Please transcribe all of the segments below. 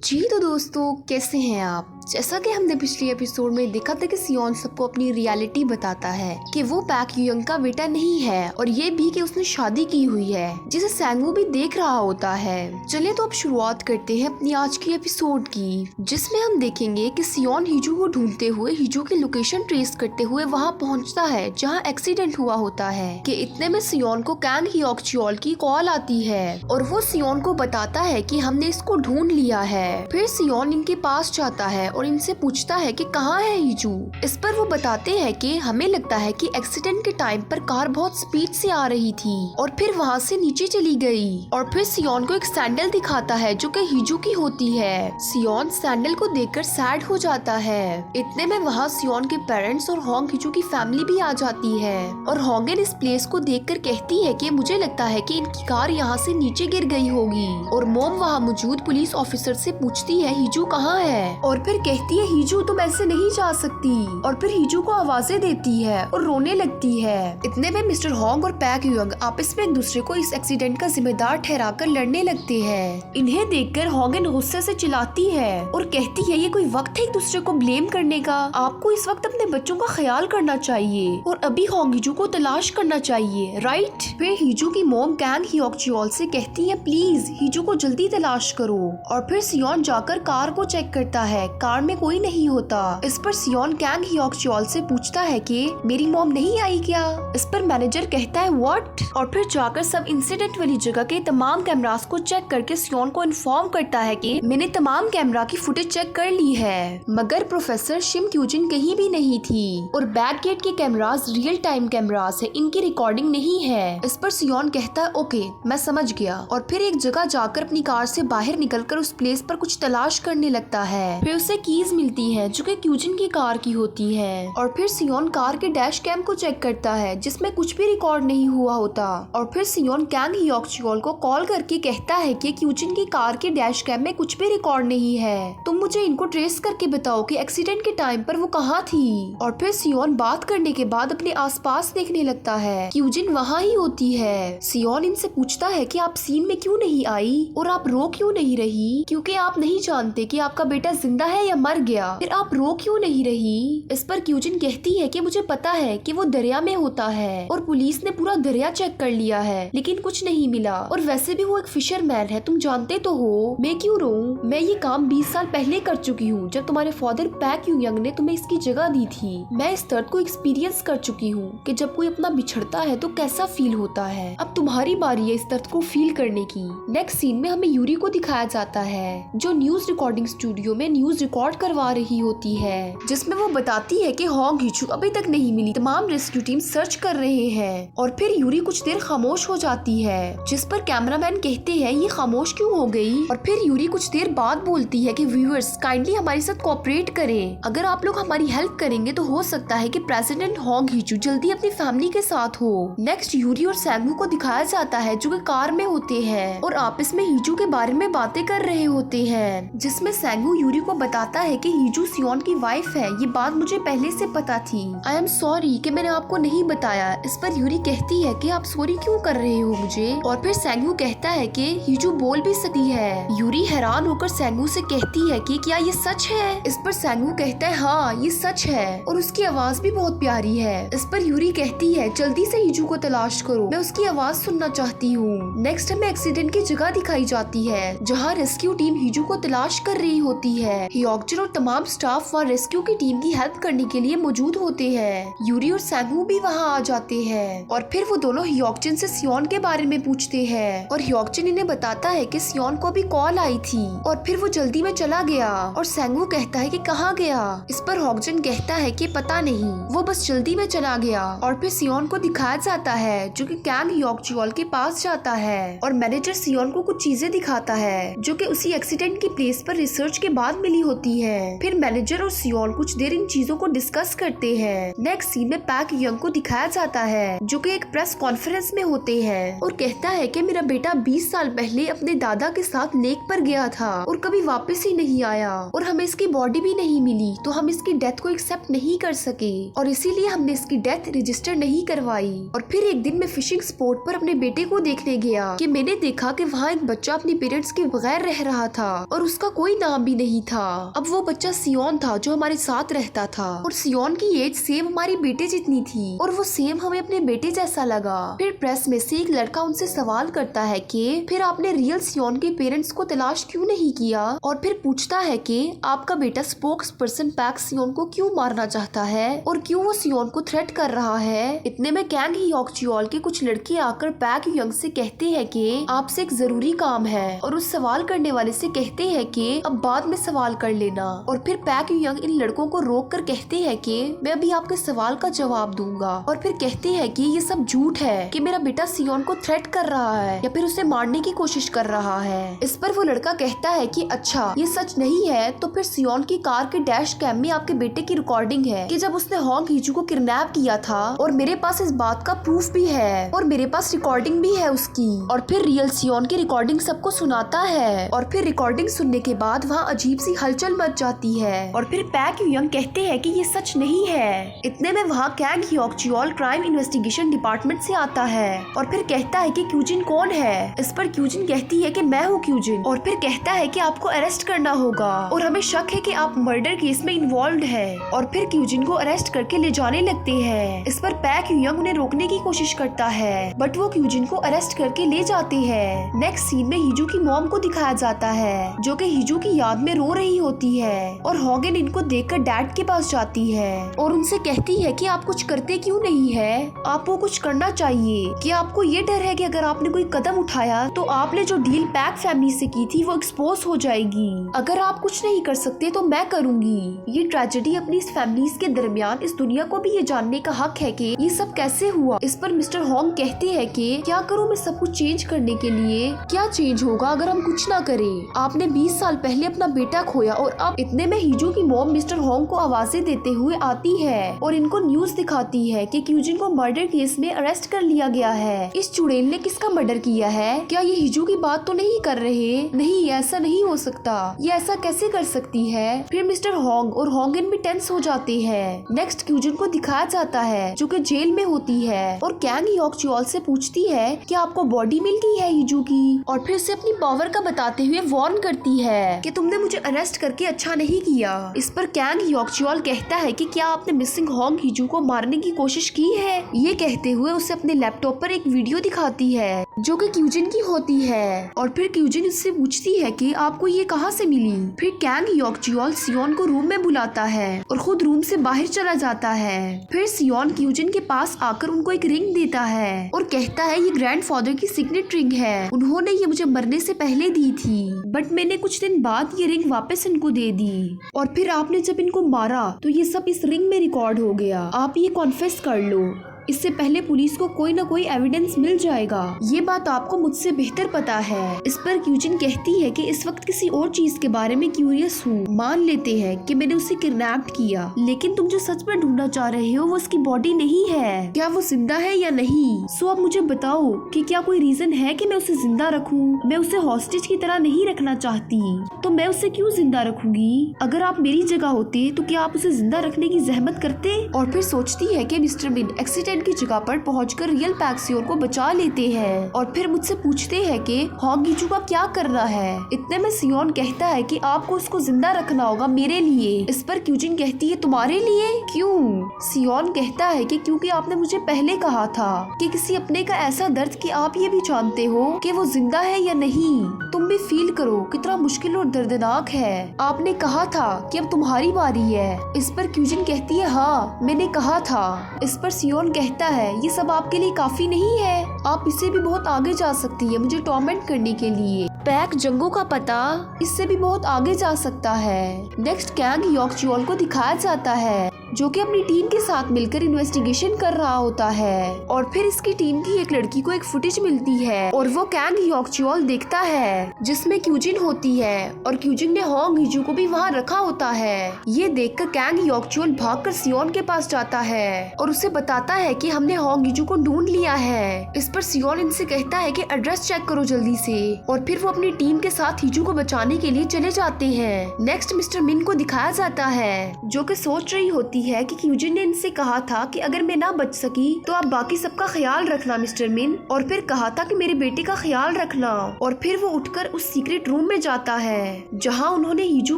जी तो दोस्तों, कैसे हैं आप। जैसा कि हमने पिछले एपिसोड में देखा था कि सियोन सबको अपनी रियलिटी बताता है कि वो पैक युयंग का बेटा नहीं है और ये भी कि उसने शादी की हुई है, जिसे सैंगवू भी देख रहा होता है। चलिए तो अब शुरुआत करते हैं अपनी आज की एपिसोड की, जिसमें हम देखेंगे कि सियोन हिजू को ढूंढते हुए हिजू की लोकेशन ट्रेस करते हुए वहाँ पहुँचता है जहाँ एक्सीडेंट हुआ होता है। कि इतने में सियोन को कैंग हियोक्चुओल की कॉल आती है और वो सियोन को बताता है कि हमने इसको ढूंढ लिया है। फिर सियोन इनके पास जाता है और इनसे पूछता है कि कहाँ है हिजू। इस पर वो बताते हैं कि हमें लगता है कि एक्सीडेंट के टाइम पर कार बहुत स्पीड से आ रही थी और फिर वहाँ से नीचे चली गई। और फिर सियोन को एक सैंडल दिखाता है जो कि हिजू की होती है। सियोन सैंडल को देखकर सैड हो जाता है। इतने में वहाँ सियोन के पेरेंट्स और होंग हिजू की फैमिली भी आ जाती है और होंगन इस प्लेस को देखकर कहती है कि मुझे लगता है कि इनकी कार यहाँ से नीचे गिर गई होगी। और मोम वहाँ मौजूद पुलिस ऑफिसर से पूछती है हिजू कहाँ है और फिर कहती है हिजू तुम ऐसे नहीं जा सकती। और फिर हिजू को आवाजें देती है और रोने लगती है। इतने में मिस्टर होंग और पैक युयंग आपस में एक दूसरे को इस एक्सीडेंट का जिम्मेदार ठहराकर लड़ने लगते हैं। इन्हें देखकर होंगन गुस्से से चिल्लाती है और कहती है ये कोई वक्त है एक दूसरे को ब्लेम करने का। आपको इस वक्त अपने बच्चों का ख्याल करना चाहिए और अभी होंग हिजू को तलाश करना चाहिए, राइट। फिर हिजू की मोम कैंग हियोक्चुओल से कहती है प्लीज हिजू को जल्दी तलाश करो। और फिर सियोन जाकर कार को चेक करता है, कार में कोई नहीं होता। इस पर सियोन कैंग हियोक्चुओल से पूछता है कि मेरी मॉम नहीं आई क्या। इस पर मैनेजर कहता है व्हाट। और फिर जाकर सब इंसिडेंट वाली जगह के तमाम कैमरास को चेक करके सियोन को इन्फॉर्म करता है कि मैंने तमाम कैमरा की फुटेज चेक कर ली है, मगर प्रोफेसर शिम क्यूजिन कहीं भी नहीं थी और बैक गेट के कैमरास रियल टाइम कैमरास है, इनकी रिकॉर्डिंग नहीं है। इस पर सियोन कहता है ओके मैं समझ गया। और फिर एक जगह जाकर अपनी कार से बाहर निकलकर उस प्लेस पर कुछ तलाश करने लगता है। फिर उसे कीज मिलती है जो कि क्यूजिन की कार की होती है। और फिर सियोन कार के डैश कैम को चेक करता है जिसमें कुछ भी रिकॉर्ड नहीं हुआ होता। और फिर सियोन कैंग हियोक्चुओल को कॉल करके कहता है कि क्यूजिन की कार के डैश कैम में कुछ भी रिकॉर्ड नहीं है, तुम मुझे इनको ट्रेस करके बताओ कि एक्सीडेंट के टाइम पर वो कहाँ थी। और फिर सियोन बात करने के बाद अपने आसपास देखने लगता है, क्यूजिन वहाँ ही होती है। सियोन इनसे पूछता है कि आप सीन में क्यों नहीं आई और आप रो क्यों नहीं रही, क्योंकि आप नहीं जानते कि आपका बेटा जिंदा है या मर गया, फिर आप रो क्यों नहीं रही। इस पर क्यूजिन कहती है कि मुझे पता है कि वो दरिया में होता है और पुलिस ने पूरा दरिया चेक कर लिया है लेकिन कुछ नहीं मिला, और वैसे भी वो एक फिशरमैन है, तुम जानते तो हो। मैं क्यों रोऊं, मैं ये काम 20 साल पहले कर चुकी हूँ जब तुम्हारे फादर पैक युयंग ने तुम्हें इसकी जगह दी थी। मैं इस दर्द को एक्सपीरियंस कर चुकी हूँ कि जब कोई अपना बिछड़ता है तो कैसा फील होता है। अब तुम्हारी बारी है इस दर्द को फील करने की। नेक्स्ट सीन में हमें यूरी को दिखाया जाता है जो न्यूज रिकॉर्डिंग स्टूडियो में न्यूज रिकॉर्ड करवा रही होती है, जिसमें वो बताती है कि होंग हिजू अभी तक नहीं मिली, तमाम रेस्क्यू टीम सर्च कर रहे हैं। और फिर यूरी कुछ देर खामोश हो जाती है जिस पर कैमरामैन कहते हैं ये खामोश क्यों हो गई। और फिर यूरी कुछ देर बाद बोलती है कि व्यूअर्स काइंडली हमारे साथ कोऑपरेट करें, अगर आप लोग हमारी हेल्प करेंगे तो हो सकता है कि प्रेसिडेंट होंग हिजू जल्दी अपनी फैमिली के साथ हो। नेक्स्ट यूरी और सैंगवू को दिखाया जाता है जो कि कार में होते हैं और आपस में हिजू के बारे में बातें कर रहे होते हैं, जिसमें सैंगवू यूरी को बताता है कि हिजू सियोन की वाइफ है, ये बात मुझे पहले से पता थी, आई एम सॉरी कि मैंने आपको नहीं बताया। इस पर यूरी कहती है कि आप सॉरी क्यों कर रहे हो मुझे। और फिर सैंगवू कहता है कि हिजू बोल भी सकती है। यूरी हैरान होकर सैंगवू से कहती है कि क्या ये सच है। इस पर सैंगवू कहता है हाँ ये सच है और उसकी आवाज भी बहुत प्यारी है। इस पर यूरी कहती है जल्दी से हिजू को तलाश करो, मैं उसकी आवाज सुनना चाहती हूँ। नेक्स्ट हमें एक्सीडेंट की जगह दिखाई जाती है जहाँ रेस्क्यू टीम हिजू को तलाश कर रही होती है। हियोक्चुन और तमाम स्टाफ वहाँ रेस्क्यू की टीम की हेल्प करने के लिए मौजूद होते हैं। यूरी और सैंगवू भी वहाँ आ जाते हैं और फिर वो दोनों हियोक्चुन से सियोन के बारे में पूछते हैं और हियोक्चुन इन्हें बताता है कि सियोन को भी कॉल आई थी और फिर वो जल्दी में चला गया। और सैंगवू कहता है कि कहाँ गया। इस पर हियोक्चुन कहता है कि पता नहीं, वो बस जल्दी में चला गया। और फिर सियोन को दिखाया जाता है जो कि कैंग हियोक्चुओल के पास जाता है और मैनेजर सियोन को कुछ चीजें दिखाता है जो कि उसी एक्सीडेंट की प्लेस पर रिसर्च के बाद मिली होती होती है। फिर मैनेजर और सियोन कुछ देर इन चीजों को डिस्कस करते हैं। नेक्स्ट सीन में पैक यंग को दिखाया जाता है जो कि एक प्रेस कॉन्फ्रेंस में होते हैं और कहता है कि मेरा बेटा 20 साल पहले अपने दादा के साथ लेक पर गया था और कभी वापस ही नहीं आया और हमें इसकी बॉडी भी नहीं मिली, तो हम इसकी डेथ को एक्सेप्ट नहीं कर सके और इसीलिए हमने इसकी डेथ रजिस्टर नहीं करवाई। और फिर एक दिन मैं फिशिंग स्पॉट पर अपने बेटे को देखने गया कि मैंने देखा कि वहाँ एक बच्चा अपने पेरेंट्स के बगैर रह रहा था और उसका कोई नाम भी नहीं था। अब वो बच्चा सियोन था जो हमारे साथ रहता था और सियोन की एज सेम हमारे बेटे जितनी थी और वो सेम हमें अपने बेटे जैसा लगा। फिर प्रेस में से एक लड़का उनसे सवाल करता है कि फिर आपने रियल सियोन के पेरेंट्स को तलाश क्यों नहीं किया, और फिर पूछता है कि आपका बेटा स्पोक्स पर्सन पैक सियोन को क्यों मारना चाहता है और क्यों वो सियोन को थ्रेट कर रहा है। इतने में कैंग हियोक-च्योल के कुछ लड़के आकर पैक यंग से कहते हैं कि आपसे एक जरूरी काम है और उस सवाल करने वाले से कहते हैं कि अब बाद में सवाल कर लेना। और फिर पैक यंग इन लड़कों को रोक कर कहते हैं कि मैं अभी आपके सवाल का जवाब दूंगा और फिर कहते हैं कि ये सब झूठ है कि मेरा बेटा सियोन को थ्रेट कर रहा है या फिर उसे मारने की कोशिश कर रहा है। इस पर वो लड़का कहता है कि अच्छा ये सच नहीं है तो फिर सियोन की कार के डैश कैम में आपके बेटे की रिकॉर्डिंग है कि जब उसने होंग हीजू को किडनैप किया था और मेरे पास इस बात का प्रूफ भी है और मेरे पास रिकॉर्डिंग भी है उसकी। और फिर रियल सियोन की रिकॉर्डिंग सबको सुनाता है और फिर रिकॉर्डिंग सुनने के बाद वहाँ अजीब सी हलचल मच जाती है और फिर पैक यंग कहते हैं कि ये सच नहीं है। इतने में वहाँ कैंग हियोक-च्योल क्राइम इन्वेस्टिगेशन डिपार्टमेंट से आता है और फिर कहता है कि क्यूजिन कौन है। इस पर क्यूजिन कहती है कि मैं हूँ क्यूजिन और फिर कहता है कि आपको अरेस्ट करना होगा और हमें शक है कि आप मर्डर केस में इन्वॉल्व है। और फिर क्यूजिन को अरेस्ट करके ले जाने लगते हैं। इस पर पैक यंग उन्हें रोकने की कोशिश करता है बट वो क्यूजिन को अरेस्ट करके ले जाते हैं। नेक्स्ट सीन में हीजू की मॉम को दिखाया जाता है जो कि हीजू की याद में रो रही होती है और होगन इनको देखकर डैड के पास जाती है और उनसे कहती है कि आप कुछ करते क्यों नहीं है, आपको कुछ करना चाहिए। कि आपको ये डर है कि अगर आपने कोई कदम उठाया तो आपने जो डील पैक फैमिली से की थी वो एक्सपोज हो जाएगी। अगर आप कुछ नहीं कर सकते तो मैं करूंगी। ये ट्रेजेडी अपनी इस फैमिलीज के दरमियान इस दुनिया को भी ये जानने का हक है कि ये सब कैसे हुआ। इस पर मिस्टर होंग कहते हैं कि क्या करूं मैं सब कुछ चेंज करने के लिए, क्या चेंज होगा अगर हम कुछ ना करें। आपने 20 साल पहले अपना बेटा खोया और अब। इतने में हीजू की मॉम मिस्टर होंग को आवाजें देते हुए आती है और इनको न्यूज दिखाती है कि क्यूजिन को मर्डर केस में अरेस्ट कर लिया गया है। इस चुड़ैल ने किसका मर्डर किया है, क्या ये हीजू की बात तो नहीं कर रहे? नहीं, ऐसा नहीं हो सकता, ये ऐसा कैसे कर सकती है। फिर मिस्टर होंग और होंगन भी टेंस हो जाते हैं। नेक्स्ट क्यूजिन को दिखाया जाता है जो कि जेल में होती है और कैंग हियोक-च्योल से पूछती है कि आपको बॉडी मिल गई है हीजू की और फिर उसे अपनी पावर का बताते हुए वार्न करती है कि तुमने मुझे अरेस्ट करके अच्छा नहीं किया। इस पर कैंग हियोक-च्योल कहता है कि क्या आपने मिसिंग होंग हीजू को मारने की कोशिश की है। ये कहते हुए उसे अपने लैपटॉप पर एक वीडियो दिखाती है जो कि क्यूजिन की होती है और फिर क्यूजिन उससे पूछती है कि आपको ये कहाँ से मिली। फिर कैंग हियोक-च्योल सियोन को रूम में बुलाता है और खुद रूम से बाहर चला जाता है। फिर सियोन क्यूजिन के पास आकर उनको एक रिंग देता है और कहता है ये ग्रैंडफादर की सिग्नेट रिंग है, उन्होंने ये मुझे मरने से पहले दी थी बट मैंने कुछ दिन बाद ये रिंग वापस इनको दे दी और फिर आपने जब इनको मारा तो ये सब इस रिंग में रिकॉर्ड हो गया, आप ये कॉन्फेस कर लो, इससे पहले पुलिस को कोई ना कोई एविडेंस मिल जाएगा। ये बात आपको मुझसे बेहतर पता है। इस पर क्यूजिन कहती है कि इस वक्त किसी और चीज के बारे में क्यूरियस हूँ। मान लेते हैं कि मैंने उसे किडनैप किया, लेकिन तुम जो सच में ढूंढना चाह रहे हो वो उसकी बॉडी नहीं है, क्या वो जिंदा है या नहीं। सो अब मुझे बताओ कि क्या कोई रीजन है कि मैं उसे जिंदा रखूं। मैं उसे हॉस्टेज की तरह नहीं रखना चाहती, तो मैं उसे क्यों जिंदा रखूंगी। अगर आप मेरी जगह होते तो क्या आप उसे जिंदा रखने की जहमत करते। और फिर सोचती है कि मिस्टर बिन एक्सीडेंट की जगह पर पहुंचकर रियल पैक सियोन को बचा लेते हैं और फिर मुझसे पूछते हैं कि होंग हीजू का क्या करना है। इतने में सियोन कहता है कि आपको उसको जिंदा रखना होगा मेरे लिए। इस पर क्यूजिन कहती है तुम्हारे लिए क्यों। सियोन कहता है कि क्योंकि आपने मुझे पहले कहा था कि किसी अपने का ऐसा दर्द कि आप ये भी जानते हो कि वो जिंदा है या नहीं। तुम भी फील करो कितना मुश्किल और दर्दनाक है। आपने कहा था कि अब तुम्हारी बारी है। इस पर क्यूजिन कहती है हाँ मैंने कहा था। इस पर सियोन कहता है ये सब आपके लिए काफी नहीं है, आप इससे भी बहुत आगे जा सकती है मुझे टॉर्मेंट करने के लिए। पैक जंगों का पता इससे भी बहुत आगे जा सकता है। नेक्स्ट कैंग हियोक-च्योल को दिखाया जाता है जो कि अपनी टीम के साथ मिलकर इन्वेस्टिगेशन कर रहा होता है। और फिर इसकी टीम की एक लड़की को एक फुटेज मिलती है और वो कैंग योक्चुअल देखता है जिसमें क्यूजिन होती है और क्यूजिन ने होंग हीजू को भी वहाँ रखा होता है। ये देखकर कैंग योक्चुअल भागकर सियोन के पास जाता है और उसे बताता है कि हमने होंग हीजू को ढूंढ लिया है। इस पर सियोन इनसे कहता है कि एड्रेस चेक करो जल्दी से, और फिर वो अपनी टीम के साथ हीजू को बचाने के लिए चले जाते हैं। नेक्स्ट मिस्टर मिन को दिखाया जाता है जो कि सोच रही होती है कि क्यूजिन ने इनसे कहा था कि अगर मैं ना बच सकी तो आप बाकी सबका ख्याल रखना मिस्टर मिन, और फिर कहा था कि मेरे बेटे का ख्याल रखना। और फिर वो उठकर उस सीक्रेट रूम में जाता है जहाँ उन्होंने हीजू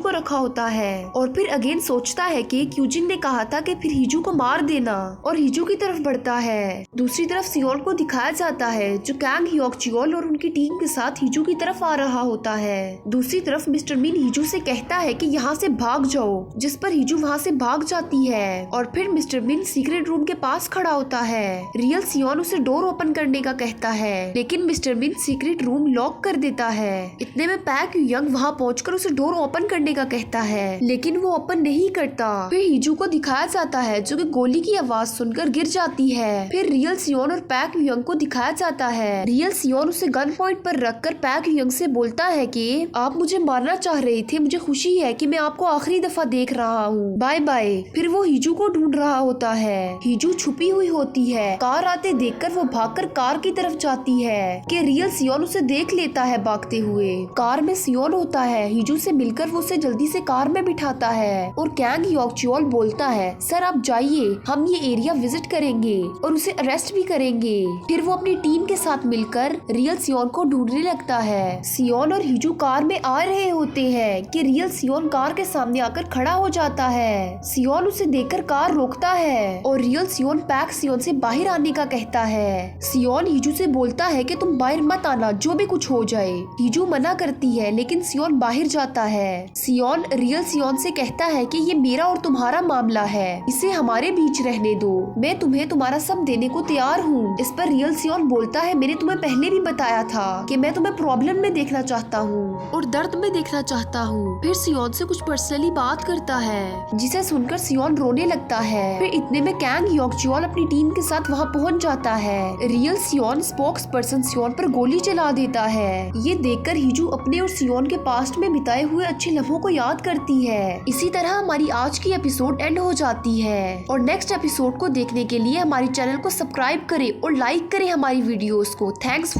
को रखा होता है, और फिर अगेन सोचता है कि क्यूजिन ने कहा था कि फिर हीजू को मार देना, और हीजू की तरफ बढ़ता है। दूसरी तरफ सियोन को दिखाया जाता है जो कैंग योक्चुअल और उनकी टीम के साथ हीजू की तरफ आ रहा होता है। दूसरी तरफ मिस्टर मिन हीजू से कहता है कि यहाँ से भाग जाओ, जिस पर हीजू वहाँ से भाग जाती है। और फिर मिस्टर मिन सीक्रेट रूम के पास खड़ा होता है। रियल सियोन उसे डोर ओपन करने का कहता है, लेकिन मिस्टर मिन सीक्रेट रूम लॉक कर देता है। इतने में पैक यंग वहाँ पहुंचकर उसे डोर ओपन करने का कहता है, लेकिन वो ओपन नहीं करता। फिर हीजू को दिखाया जाता है जो कि गोली की आवाज सुनकर गिर जाती है। फिर रियल सियोन और पैक यंग को दिखाया जाता है। रियल सियोन उसे गन पॉइंट पर रखकर पैक यंग से बोलता है कि आप मुझे मारना चाह रहे थे, मुझे खुशी है कि मैं आपको आखिरी दफा देख रहा हूँ, बाय बाय। फिर वो हीजू को ढूंढ रहा होता है। हीजू छुपी हुई होती है। कार आते देखकर वो भागकर कार की तरफ जाती है कि रियल सियोन उसे देख लेता है भागते हुए। कार में सियोन होता है। हीजू से मिलकर वो उसे जल्दी से कार में बिठाता है और कैंग योक्चुअल बोलता है, सर आप जाइए, हम ये एरिया विजिट करेंगे और उसे अरेस्ट भी करेंगे। फिर वो अपनी टीम के साथ मिलकर रियल सियोन को ढूंढने लगता है। सियोन और हीजू कार में आ रहे होते हैं कि रियल सियोन कार के सामने आकर खड़ा हो जाता है। सियोन उसे देखकर कार रोकता है और रियल सियोन पैक सियोन से बाहर आने का कहता है। सियोन हीजू से बोलता है कि तुम बाहर मत आना, जो भी कुछ हो जाए। हीजू मना करती है लेकिन सियोन बाहर जाता है। सियोन रियल सियोन से कहता है कि ये मेरा और तुम्हारा मामला है, इसे हमारे बीच रहने दो, मैं तुम्हें तुम्हारा सब देने को तैयार हूँ। इस पर रियल सियोन बोलता है, मैंने तुम्हें पहले भी बताया था कि मैं तुम्हें प्रॉब्लम में देखना चाहता हूँ और दर्द में देखना चाहता हूँ। फिर सियोन से कुछ पर्सनली बात करता है जिसे सुनकर सियोन रोने लगता है। फिर इतने में कैंग योक्चुअल अपनी टीम के साथ वहाँ पहुँच जाता है। रियल सियोन स्पोक्स पर्सन सियोन पर गोली चला देता है। ये देखकर हीजू अपने और सियोन के पास्ट में बिताए हुए अच्छे लम्हों को याद करती है। इसी तरह हमारी आज की एपिसोड एंड हो जाती है और नेक्स्ट एपिसोड को देखने के लिए हमारे चैनल को सब्सक्राइब करें और लाइक करें हमारी वीडियोस को। थैंक्स।